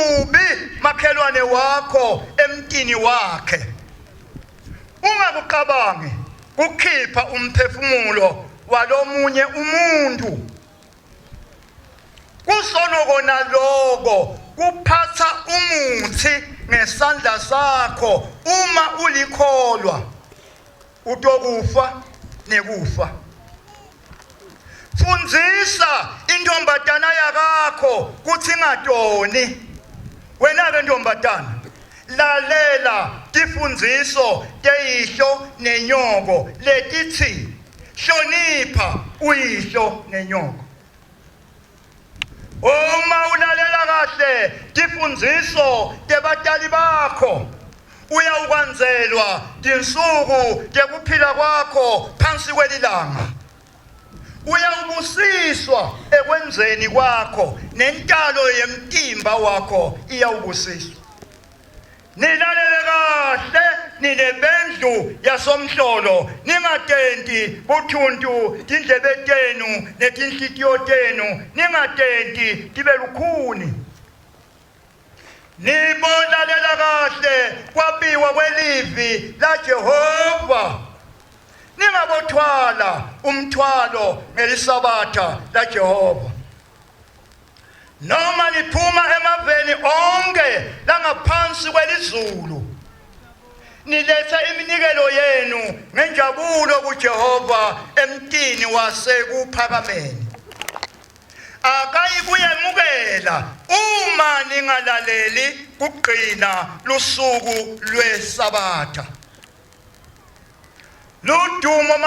ubi makhelwane wakho emtini wakhe. Ungakucabangi ukukhipha umphefumulo walomunye umuntu. Kusonokona lokho kuphatha umuthi ngesandla sakho uma ulikholwa utokufa nekufa. Fundzisa intombatana yakho kuthi ngatoni. Wena ke ntombatana, lalela tifundziso teyihlo nenyoko letithi hlonipha uyihlo nenyoko. Uma ulalela kahle tifundziso tebatali bakho, uyawukwanzelwa tinsuku tekuphila kwakho phansi kwelilanga. Uyawubusiswa ekwenzeni kwakho nentalo yemtimba wakho iyawubusiswa. Nilalele kahle ninebendlu yasomhlolo, ningatenti buthuntu tindlebe tenu netinhlitiyo tenu, ningatenti tibe lukhuni. Nibolalela kahle kwabiwa kwelivi la Jehova. Ningabothwala umthwalo ngelisabatha la Jehova. Noma niphuma emaveni onke langaphansi kwelizulu, niletha iminikelo yenu ngenjabulo kuJehova emtini wasekuphakameni. Akayikuyemukela uma ningalaleli kugcina lusuku lwesabatha. Ludumo